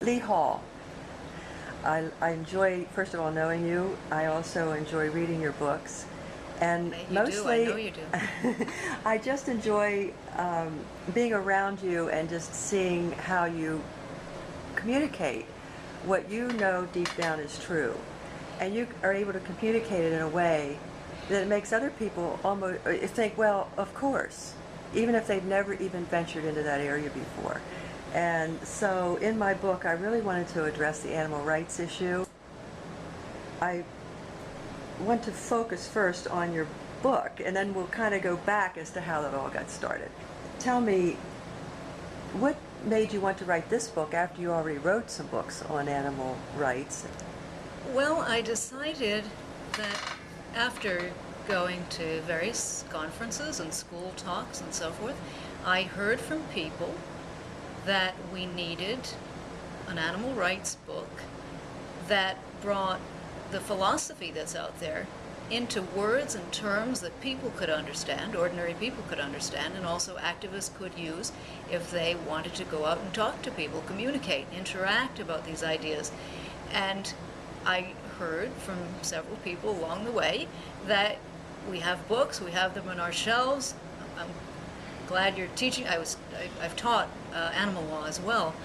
Lee Hall. I enjoy, first of all, knowing you. I also enjoy reading your books. And You do, I know mostly, you do. I just enjoy being around you and just seeing how you communicate what you know deep down is true. And you are able to communicate it in a way that it makes other people almost think, well, of course, even if they've never even ventured into that area before. And so in my book, I really wanted to address the animal rights issue. I want to focus first on your book, and then we'll kind of go back as to how that all got started. Tell me, what made you want to write this book after you already wrote some books on animal rights? Well, I decided that after going to various conferences and school talks and so forth, I heard from people that we needed an animal rights book that brought the philosophy that's out there into words and terms that people could understand, ordinary people could understand, and also activists could use if they wanted to go out and talk to people, communicate, interact about these ideas. And I heard from several people along the way that we have books, we have them on our shelves. I'm glad you're teaching. I've taught animal law as well.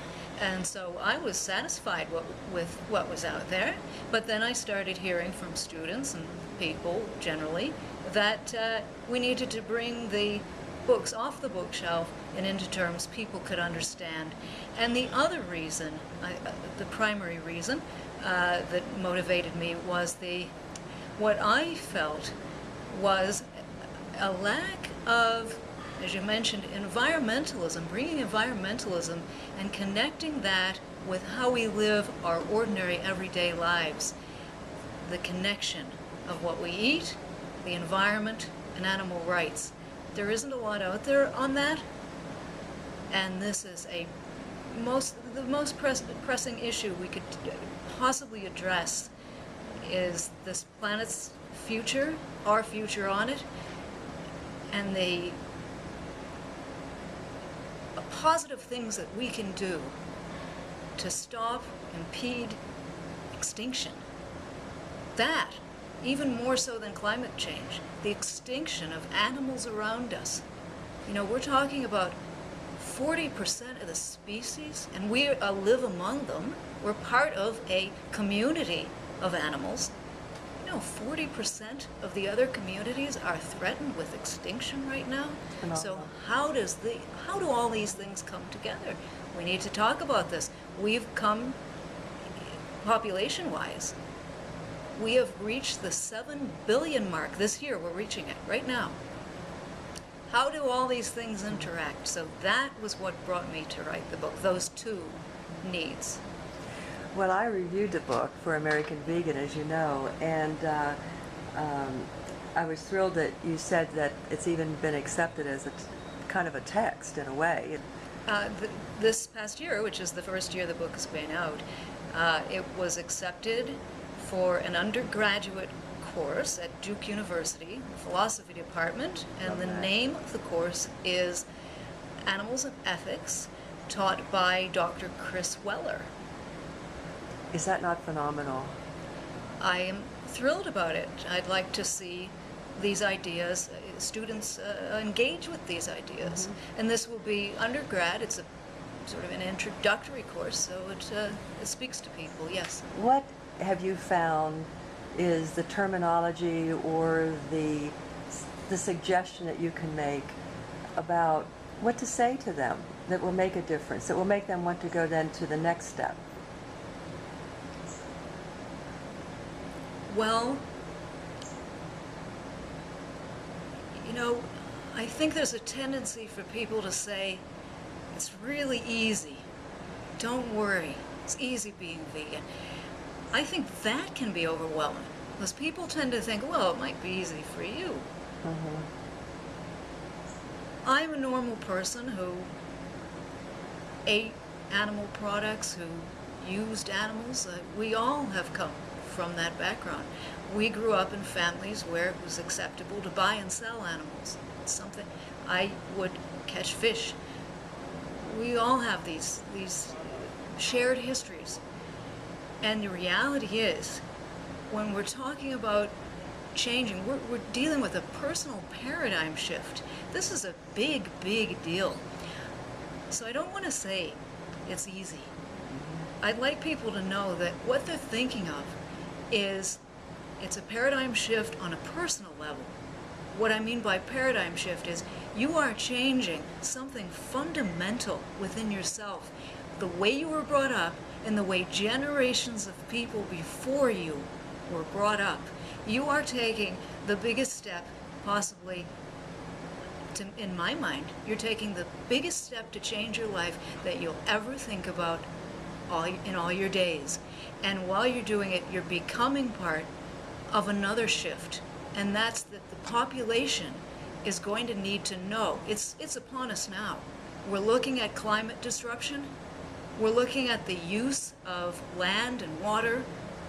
And so I was satisfied with what was out there, but then I started hearing from students and people generally that we needed to bring the books off the bookshelf and into terms people could understand. And the other reason, the primary reason that motivated me was what I felt was a lack of, as you mentioned, environmentalism, bringing environmentalism and connecting that with how we live our ordinary everyday lives. The connection of what we eat, the environment, and animal rights. There isn't a lot out there on that, and this is the most pressing issue we could possibly address is this planet's future, our future on it, and the positive things that we can do to stop, impede extinction. That, even more so than climate change, the extinction of animals around us. You know, we're talking about 40% of the species, and we live among them. We're part of a community of animals. You know, 40% of the other communities are threatened with extinction right now. So how do all these things come together? We need to talk about this. We've come, population-wise, we have reached the 7 billion mark this year. We're reaching it right now. How do all these things interact? So that was what brought me to write the book, those two needs. Well, I reviewed the book for American Vegan, as you know, and I was thrilled that you said that it's even been accepted as a kind of a text in a way. This past year, which is the first year the book has been out, it was accepted for an undergraduate course at Duke University, the philosophy department, and the name of the course is Animals and Ethics, taught by Dr. Chris Weller. Is that not phenomenal? I am thrilled about it. I'd like to see these ideas, students engage with these ideas. And this will be undergrad. It's a sort of an introductory course, so it speaks to people, yes. What have you found is the terminology or the suggestion that you can make about what to say to them that will make a difference, that will make them want to go then to the next step? Well, you know, I think there's a tendency for people to say, it's really easy. Don't worry. It's easy being vegan. I think that can be overwhelming because people tend to think, well, it might be easy for you. I'm a normal person who ate animal products, who used animals. We all have come from that background. We grew up in families where it was acceptable to buy and sell animals. It's something I would catch fish. We all have these shared histories. And the reality is, when we're talking about changing, we're dealing with a personal paradigm shift. This is a big, big deal. So I don't want to say it's easy. I'd like people to know that what they're thinking of is it's a paradigm shift on a personal level. What I mean by paradigm shift is you are changing something fundamental within yourself, the way you were brought up and the way generations of people before you were brought up. You are taking the biggest step possibly in my mind, you're taking the biggest step to change your life that you'll ever think about in all your days. And while you're doing it, you're becoming part of another shift. And that's that the population is going to need to know. It's upon us now. We're looking at climate disruption. We're looking at the use of land and water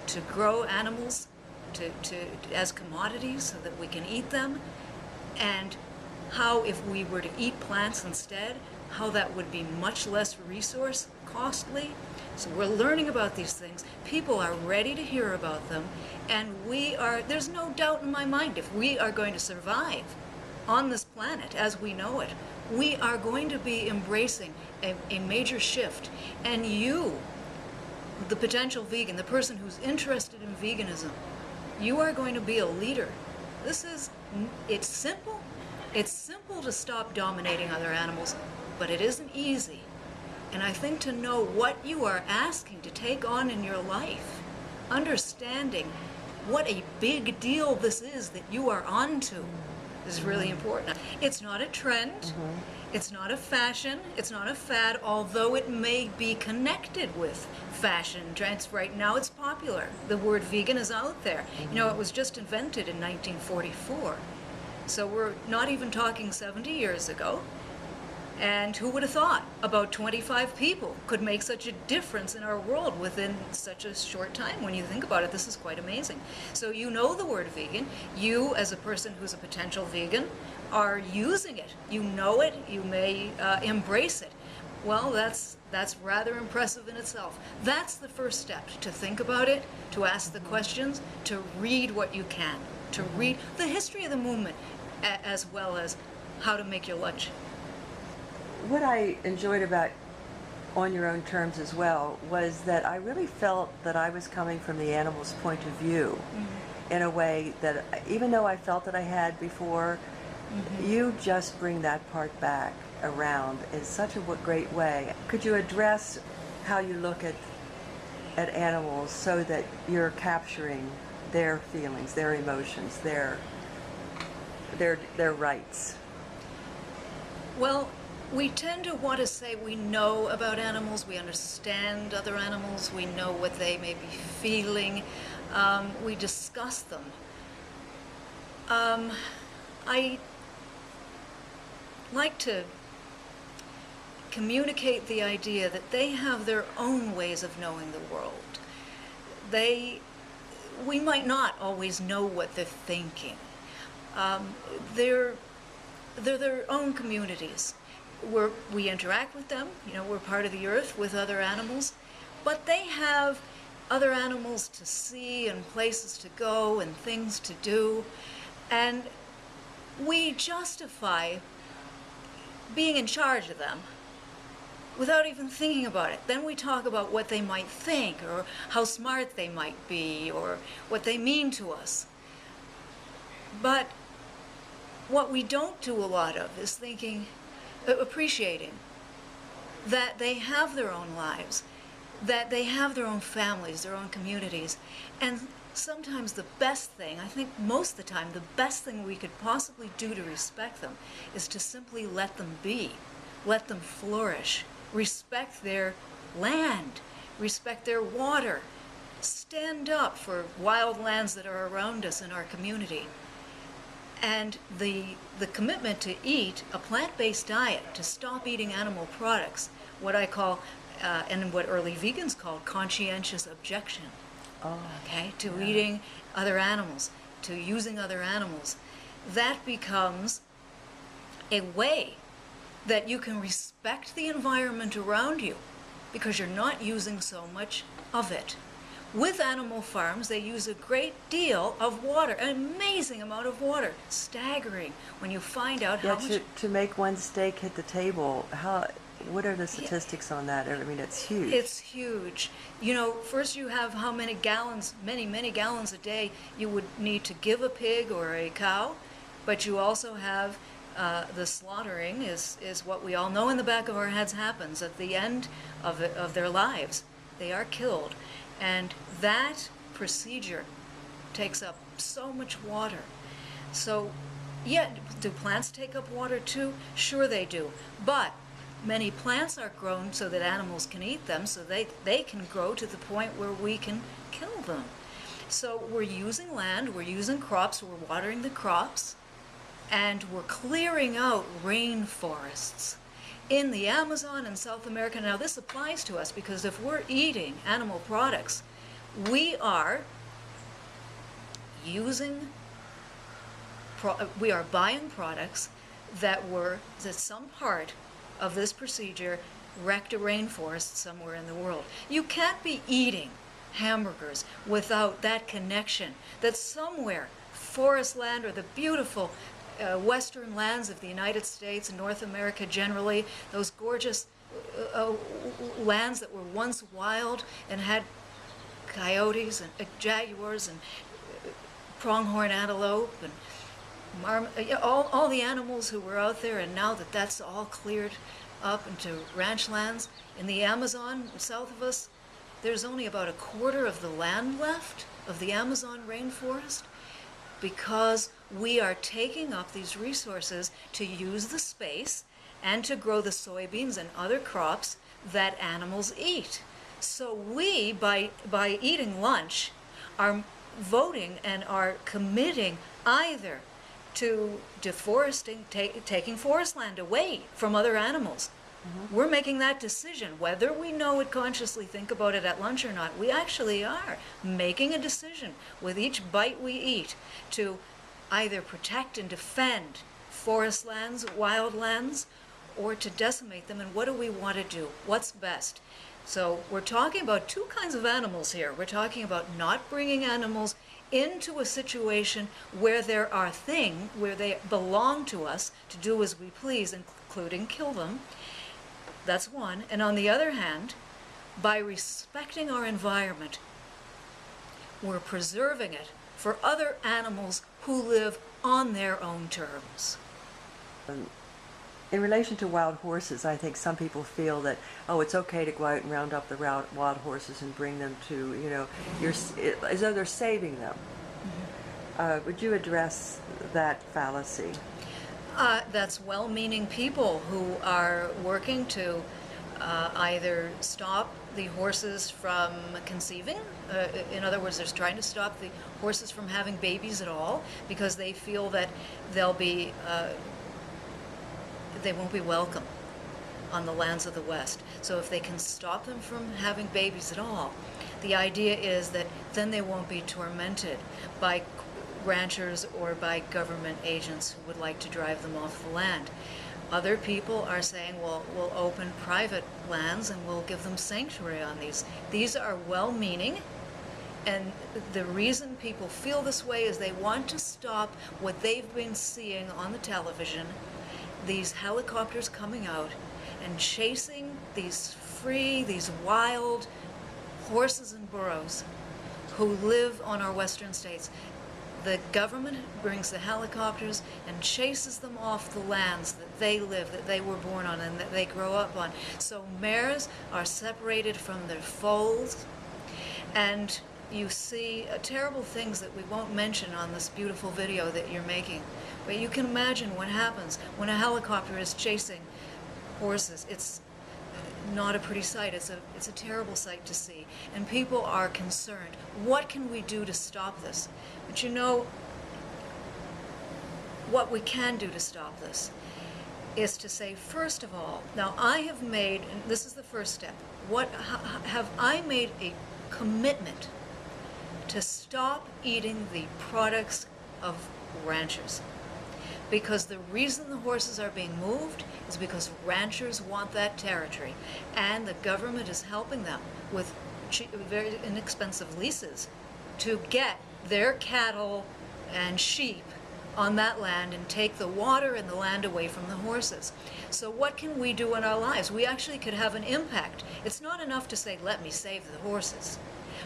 to grow animals as commodities so that we can eat them. And how, if we were to eat plants instead, how that would be much less resource costly. So we're learning about these things. People are ready to hear about them. And there's no doubt in my mind, if we are going to survive on this planet as we know it, we are going to be embracing a major shift. And you, the potential vegan, the person who's interested in veganism, you are going to be a leader. It's simple. It's simple to stop dominating other animals, but it isn't easy. And I think to know what you are asking to take on in your life, understanding what a big deal this is that you are onto, is really important. It's not a trend, it's not a fashion, it's not a fad, although it may be connected with fashion trends. Right now it's popular. The word vegan is out there. You know, it was just invented in 1944. So we're not even talking 70 years ago. And who would have thought about 25 people could make such a difference in our world within such a short time? When you think about it, this is quite amazing. So you know the word vegan. You, as a person who's a potential vegan, are using it. You know it. You may embrace it. Well, that's rather impressive in itself. That's the first step, to think about it, to ask the questions, to read what you can, to read the history of the movement, as well as how to make your lunch. What I enjoyed about On Your Own Terms as well was that I really felt that I was coming from the animal's point of view in a way that, even though I felt that I had before, you just bring that part back around in such a great way. Could you address how you look at animals so that you're capturing their feelings, their emotions, their rights? Well, we tend to want to say we know about animals, we understand other animals, we know what they may be feeling, we discuss them. I like to communicate the idea that they have their own ways of knowing the world. We might not always know what they're thinking. They're their own communities. We interact with them, you know, we're part of the earth with other animals, but they have other animals to see and places to go and things to do, and we justify being in charge of them without even thinking about it. Then we talk about what they might think, or how smart they might be, or what they mean to us. But what we don't do a lot of is appreciating that they have their own lives, that they have their own families, their own communities. And sometimes the best thing, I think most of the time, the best thing we could possibly do to respect them is to simply let them be, let them flourish, respect their land, respect their water, stand up for wild lands that are around us in our community. And the commitment to eat a plant-based diet, to stop eating animal products, what I call, and what early vegans called, conscientious objection. To eating other animals, to using other animals. That becomes a way that you can respect the environment around you because you're not using so much of it. With animal farms, they use a great deal of water, an amazing amount of water, staggering when you find out how Yeah, much. to make one steak hit the table, what are the statistics on that? I mean, it's huge. It's huge. You know, first you have how many gallons, many gallons a day you would need to give a pig or a cow, but you also have the slaughtering is what we all know in the back of our heads happens at the end of their lives. They are killed. And that procedure takes up so much water. So, yeah, do plants take up water too? Sure they do. But many plants are grown so that animals can eat them, so they can grow to the point where we can kill them. So we're using land, we're using crops, we're watering the crops, and we're clearing out rainforests in the Amazon and South America. Now this applies to us because if we're eating animal products, we are buying products that some part of this procedure wrecked a rainforest somewhere in the world. You can't be eating hamburgers without that connection that somewhere forest land or the beautiful western lands of the United States and North America generally, those gorgeous lands that were once wild and had coyotes and jaguars and pronghorn antelope and all the animals who were out there, and now that's all cleared up into ranch lands. In the Amazon south of us, there's only about a quarter of the land left of the Amazon rainforest, because we are taking up these resources to use the space and to grow the soybeans and other crops that animals eat. So we, by eating lunch, are voting and are committing either to deforesting, taking forest land away from other animals. Mm-hmm. We're making that decision, whether we know it consciously, think about it at lunch or not. We actually are making a decision with each bite we eat to either protect and defend forest lands, wild lands, or to decimate them. And what do we want to do? What's best? So we're talking about two kinds of animals here. We're talking about not bringing animals into a situation where they belong to us to do as we please, including kill them. That's one. And on the other hand, by respecting our environment, we're preserving it for other animals who live on their own terms. In relation to wild horses, I think some people feel that, it's okay to go out and round up the wild horses and bring them to, as though they're saving them. Mm-hmm. Would you address that fallacy? That's well-meaning people who are working to either stop the horses from conceiving. In other words, they're trying to stop the horses from having babies at all because they feel that they won't be welcome on the lands of the West. So if they can stop them from having babies at all, the idea is that then they won't be tormented by ranchers or by government agents who would like to drive them off the land. Other people are saying, well, we'll open private lands and we'll give them sanctuary on these. These are well-meaning, and the reason people feel this way is they want to stop what they've been seeing on the television, these helicopters coming out and chasing these wild horses and burros who live on our western states. The government brings the helicopters and chases them off the lands that they live, that they were born on, and that they grow up on. So mares are separated from their foals, and you see terrible things that we won't mention on this beautiful video that you're making. But you can imagine what happens when a helicopter is chasing horses. It's not a pretty sight. It's a terrible sight to see. And people are concerned. What can we do to stop this? But what we can do to stop this is to say, first of all, now I have made, and this is the first step, have I made a commitment to stop eating the products of ranchers? because the reason the horses are being moved is because ranchers want that territory, and the government is helping them with very inexpensive leases to get their cattle and sheep on that land and take the water and the land away from the horses. So what can we do in our lives? We actually could have an impact. It's not enough to say, let me save the horses.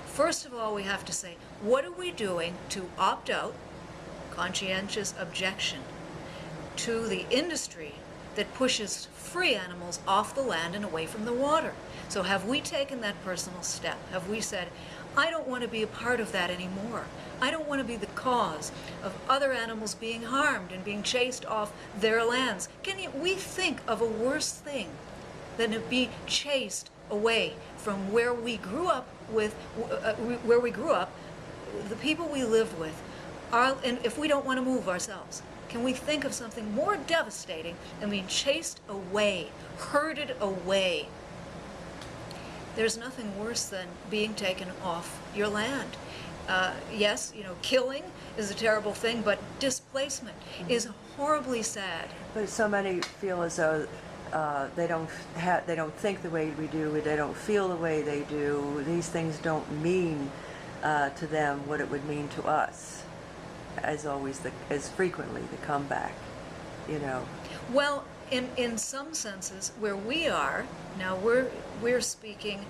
First of all, we have to say, what are we doing to opt out, conscientious objection, to the industry that pushes free animals off the land and away from the water? So have we taken that personal step? Have we said, I don't want to be a part of that anymore. I don't want to be the cause of other animals being harmed and being chased off their lands. We think of a worse thing than to be chased away from where we grew up the people we live with, and if we don't want to move ourselves? Can we think of something more devastating than being chased away, herded away? There's nothing worse than being taken off your land. Yes, killing is a terrible thing, but displacement is horribly sad. But so many feel as though they don't think the way we do, they don't feel the way they do. These things don't mean to them what it would mean to us. As frequently the comeback, Well, in some senses, where we are now, we're speaking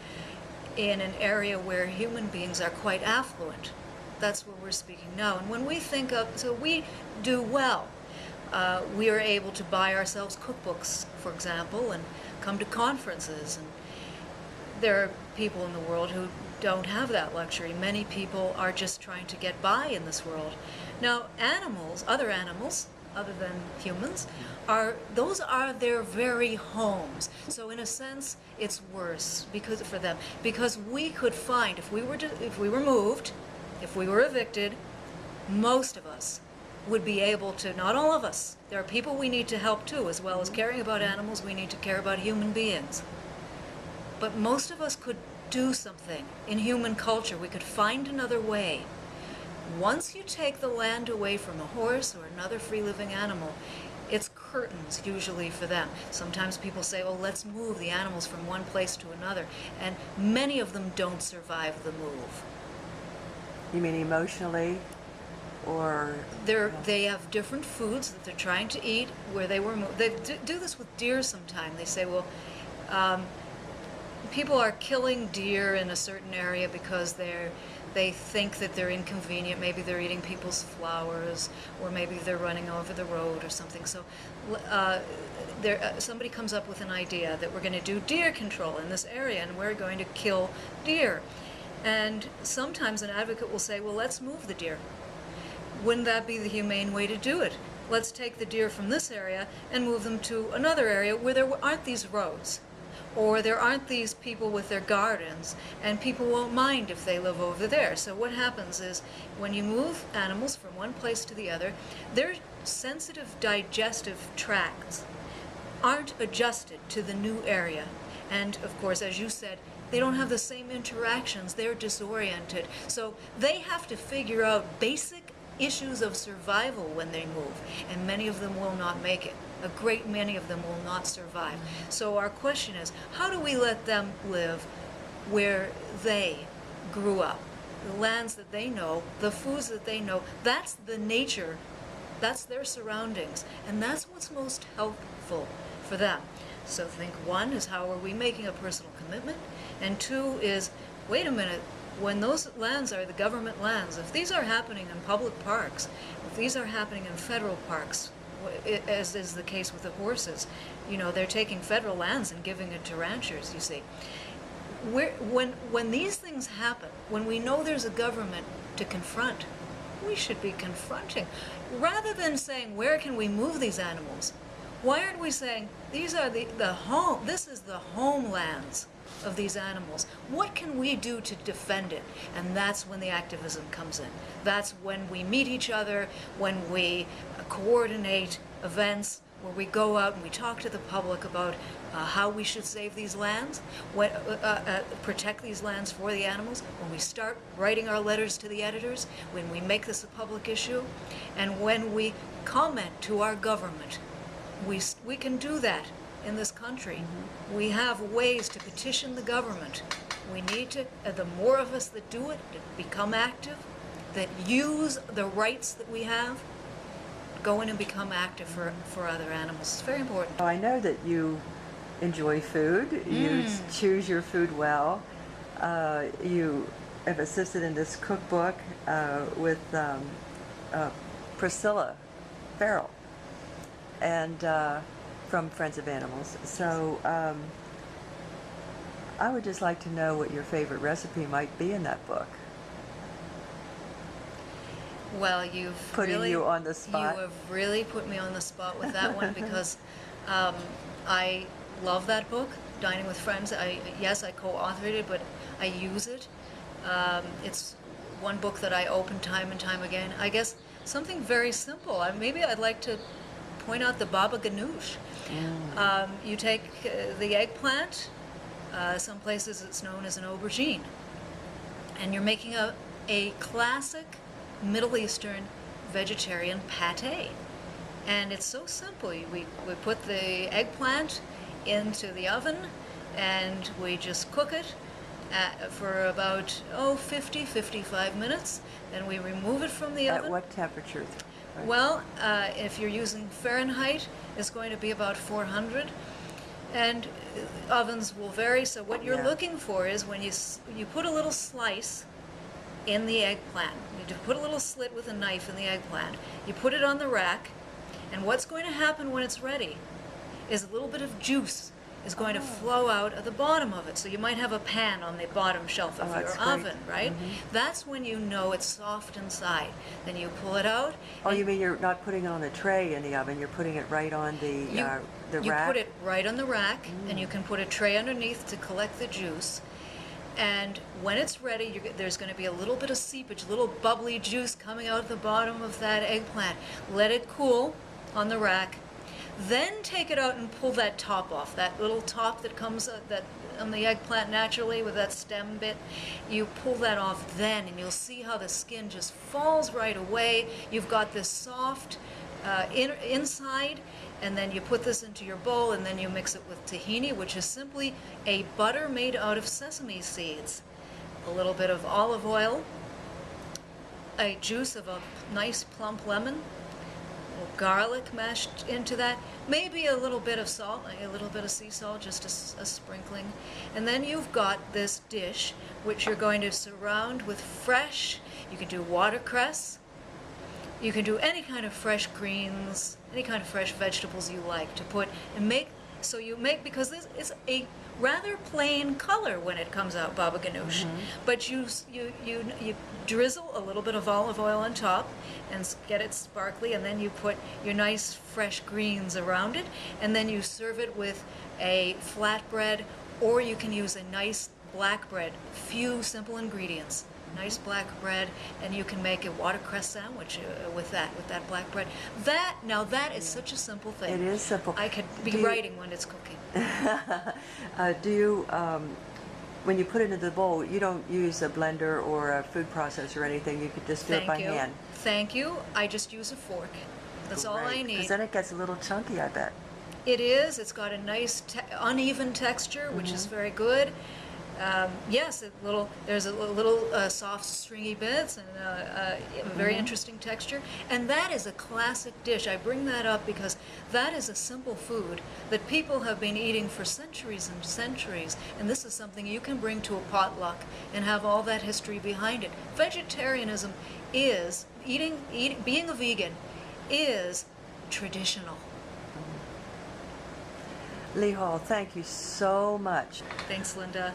in an area where human beings are quite affluent. That's where we're speaking now. And when we think of, so we do well. We are able to buy ourselves cookbooks, for example, and come to conferences. And there are people in the world who don't have that luxury. Many people are just trying to get by in this world. Now, other animals, other than humans, those are their very homes. So in a sense, it's worse for them, because we could find, if we were moved, if we were evicted, most of us would be able to, not all of us, there are people we need to help too, as well as caring about animals, we need to care about human beings. But most of us could do something in human culture. We could find another way. Once you take the land away from a horse or another free-living animal, it's curtains usually for them. Sometimes people say, well, let's move the animals from one place to another, and many of them don't survive the move. You mean emotionally? Or they have different foods that they're trying to eat where they were moved. They do this with deer sometimes. They say, well, people are killing deer in a certain area because they think that they're inconvenient. Maybe they're eating people's flowers, or maybe they're running over the road or something. So somebody comes up with an idea that we're going to do deer control in this area, and we're going to kill deer. And sometimes an advocate will say, well, let's move the deer. Wouldn't that be the humane way to do it? Let's take the deer from this area and move them to another area where there aren't these roads, or there aren't these people with their gardens, and people won't mind if they live over there. So what happens is, when you move animals from one place to the other, their sensitive digestive tracts aren't adjusted to the new area. And of course, as you said, they don't have the same interactions. They're disoriented. So they have to figure out basic issues of survival when they move, and many of them will not make it. A great many of them will not survive. So our question is, how do we let them live where they grew up? The lands that they know, the foods that they know, that's the nature, that's their surroundings, and that's what's most helpful for them. So think, one is, how are we making a personal commitment? And two is, wait a minute, when those lands are the government lands, if these are happening in public parks, if these are happening in federal parks, as is the case with the horses, they're taking federal lands and giving it to ranchers, you see. When these things happen, when we know there's a government to confront, we should be confronting. Rather than saying, where can we move these animals? Why aren't we saying, these are this is the homelands of these animals. What can we do to defend it? And that's when the activism comes in. That's when we meet each other, when we coordinate events, where we go out and we talk to the public about how we should save these lands, protect these lands for the animals, when we start writing our letters to the editors, when we make this a public issue, and when we comment to our government. We can do that in this country. Mm-hmm. We have ways to petition the government. We need to, the more of us that do it, to become active, that use the rights that we have, go in and become active for other animals. It's very important. I know that you enjoy food. You choose your food well. You have assisted in this cookbook with Priscilla Farrell and from Friends of Animals. So I would just like to know what your favorite recipe might be in that book. Well, you've putting really, you on the spot. You have really put me on the spot with that one because I love that book, Dining with Friends. Yes, I co-authored it, but I use it. It's one book that I open time and time again. I guess something very simple. Maybe I'd like to point out the baba ganoush. You take the eggplant. Some places it's known as an aubergine, and you're making a classic Middle Eastern vegetarian pate. And it's so simple. We put the eggplant into the oven and we just cook it for about 50-55 minutes. Then we remove it from the oven. At what temperature? Well, if you're using Fahrenheit, it's going to be about 400. And ovens will vary, so what you're looking for is when you put a little slice in the eggplant. You put a little slit with a knife in the eggplant. You put it on the rack, and what's going to happen when it's ready is a little bit of juice is going to flow out of the bottom of it. So you might have a pan on the bottom shelf of your oven, right? Mm-hmm. That's when you know it's soft inside. Then you pull it out. Oh, you mean you're not putting it on a tray in the oven, you're putting it right on the rack? You put it right on the rack, and you can put a tray underneath to collect the juice. And when it's ready, there's going to be a little bit of seepage, a little bubbly juice coming out the bottom of that eggplant. Let it cool on the rack. Then take it out and pull that top off, that little top that comes on the eggplant naturally with that stem bit. You pull that off then, and you'll see how the skin just falls right away. You've got this soft inside, and then you put this into your bowl, and then you mix it with tahini, which is simply a butter made out of sesame seeds, a little bit of olive oil, a juice of a nice plump lemon, garlic mashed into that, maybe a little bit of salt, a little bit of sea salt, just a sprinkling. And then you've got this dish which you're going to surround with fresh, you can do watercress, you can do any kind of fresh greens, any kind of fresh vegetables you like to put and make. So you make, because this is a rather plain color when it comes out, baba ganoush, but you drizzle a little bit of olive oil on top and get it sparkly, and then you put your nice fresh greens around it, and then you serve it with a flatbread, or you can use a nice black bread, few simple ingredients. Nice black bread, and you can make a watercress sandwich with that black bread. That is such a simple thing. It is simple. I could be writing when it's cooking. Do you, when you put it into the bowl, you don't use a blender or a food processor or anything? You could just do it by hand? Thank you. I just use a fork. That's all I need. Because then it gets a little chunky, I bet. It is. It's got a nice uneven texture, which is very good. Yes, there's a little soft, stringy bits and a very interesting texture. And that is a classic dish. I bring that up because that is a simple food that people have been eating for centuries and centuries. And this is something you can bring to a potluck and have all that history behind it. Vegetarianism is, being a vegan is traditional. Lee Hall, thank you so much. Thanks, Linda.